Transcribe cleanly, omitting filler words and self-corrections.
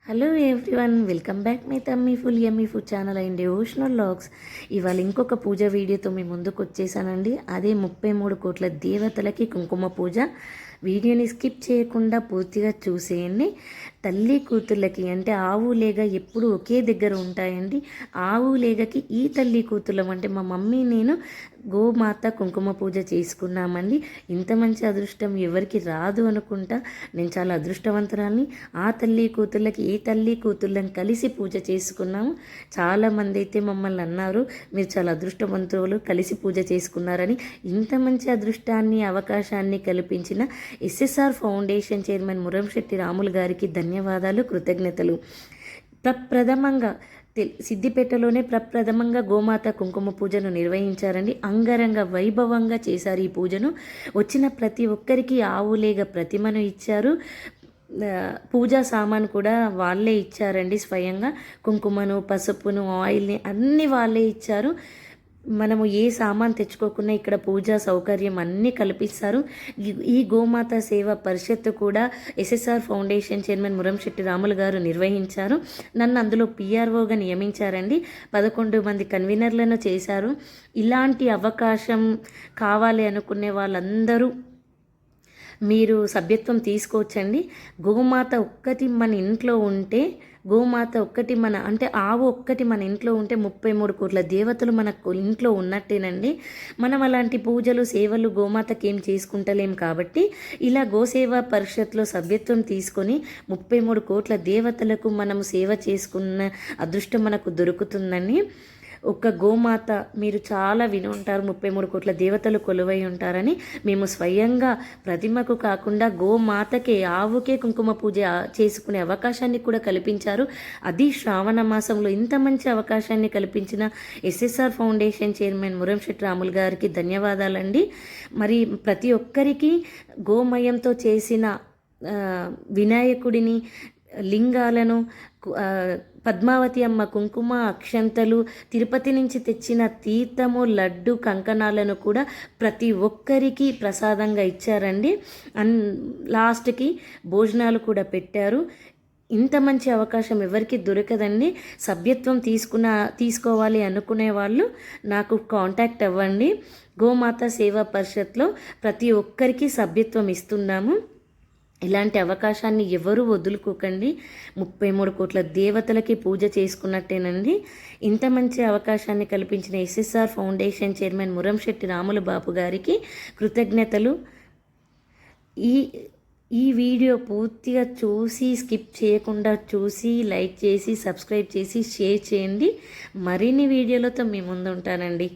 Hello everyone, welcome back my tummy full yummy food channel and devotional logs. ఇవాళ ఇంకొక పూజ వీడియోతో మీ ముందుకు వచ్చేసానండి. అదే 33 కోట్ల దేవతలకి కుంకుమ పూజ. వీడియోని స్కిప్ చేయకుండా పూర్తిగా చూసేయండి. తల్లి కూతుర్లకి అంటే ఆవు లేగ ఎప్పుడు ఒకే దగ్గర ఉంటాయండి. ఆవు లేగకి ఈ తల్లి కూతుర్లం అంటే మా మమ్మీ నేను గోమాత కుంకుమ పూజ చేసుకున్నామండి. ఇంత మంచి అదృష్టం ఎవరికి రాదు అనుకుంటా. నేను చాలా అదృష్టవంతురాల్ని. ఆ తల్లి కూతుర్లకి ఈ తల్లి కూతుర్లను కలిసి పూజ చేసుకున్నాము. చాలామంది అయితే మమ్మల్ని అన్నారు, మీరు చాలా అదృష్టవంతులు, కలిసి పూజ చేసుకున్నారని. ఇంత మంచి అదృష్టాన్ని అవకాశాన్ని కల్పించిన SSR foundation chairman Muramsetti Ramulu గారికి ధన్యవాదాలు, కృతజ్ఞతలు. ప్రప్రథమంగా సిద్దిపేటలోనే ప్రప్రథమంగా గోమాత కుంకుమ పూజను నిర్వహించారండి. అంగరంగ వైభవంగా చేశారు ఈ పూజను. వచ్చిన ప్రతి ఒక్కరికి ఆవులేగ ప్రతిమను ఇచ్చారు. పూజా సామాన్ కూడా వాళ్ళే ఇచ్చారండి. స్వయంగా కుంకుమను, పసుపును, ఆయిల్ని అన్నీ వాళ్ళే ఇచ్చారు. మనము ఏ సామాన్ తెచ్చుకోకుండా ఇక్కడ పూజా సౌకర్యం అన్నీ కల్పిస్తారు. ఈ గోమాత సేవ పరిషత్తు కూడా SSR foundation chairman Muramsetti Ramulu గారు నిర్వహించారు. నన్ను అందులో పిఆర్ఓగా నియమించారండి. 11 మంది కన్వీనర్లను చేశారు. ఇలాంటి అవకాశం కావాలి అనుకునే వాళ్ళందరూ మీరు సభ్యత్వం తీసుకోవచ్చండి. గోమాత ఒక్కటి మన ఇంట్లో ఉంటే, గోమాత ఒక్కటి మన అంటే ఆవు ఒక్కటి మన ఇంట్లో ఉంటే 33 కోట్ల దేవతలు మన ఇంట్లో ఉన్నట్టేనండి. మనం అలాంటి పూజలు సేవలు గోమాతకి ఏం చేసుకుంటలేం కాబట్టి ఇలా గోసేవా పరిషత్లో సభ్యత్వం తీసుకొని 33 కోట్ల దేవతలకు మనం సేవ చేసుకున్న అదృష్టం మనకు దొరుకుతుందని. ఒక్క గోమాత మీరు చాలా విని ఉంటారు, 33 కోట్ల దేవతలు కొలువై ఉంటారని. మేము స్వయంగా ప్రతిమకు కాకుండా గోమాతకే, ఆవుకే కుంకుమ పూజ చేసుకునే అవకాశాన్ని కూడా కల్పించారు. అది శ్రావణ మాసంలో. ఇంత మంచి అవకాశాన్ని కల్పించిన SSR foundation chairman Muramsetti Ramulu గారికి ధన్యవాదాలండి. మరి ప్రతి ఒక్కరికి గోమయంతో చేసిన వినాయకుడిని, లింగాలను, పద్మావతి అమ్మ కుంకుమ, అక్షంతలు, తిరుపతి నుంచి తెచ్చిన తీర్థము, లడ్డు, కంకణాలను కూడా ప్రతి ఒక్కరికి ప్రసాదంగా ఇచ్చారండి. లాస్ట్కి భోజనాలు కూడా పెట్టారు. ఇంత మంచి అవకాశం ఎవరికి దొరకదండి. సభ్యత్వం తీసుకోవాలి అనుకునే వాళ్ళు నాకు కాంటాక్ట్ అవ్వండి. గోమాత సేవా పరిషత్లో ప్రతి ఒక్కరికి సభ్యత్వం ఇస్తున్నాము. ఇలాంటి అవకాశాన్ని ఎవరూ వదులుకోకండి. 33 కోట్ల దేవతలకి పూజ చేసుకున్నట్టేనండి. ఇంత మంచి అవకాశాన్ని కల్పించిన SSR foundation chairman Muramsetti Ramulu Babu గారికి కృతజ్ఞతలు. ఈ వీడియో పూర్తిగా చూసి, స్కిప్ చేయకుండా చూసి, లైక్ చేసి, సబ్స్క్రైబ్ చేసి, షేర్ చేయండి. మరిన్ని వీడియోలతో మీ ముందు ఉంటానండి.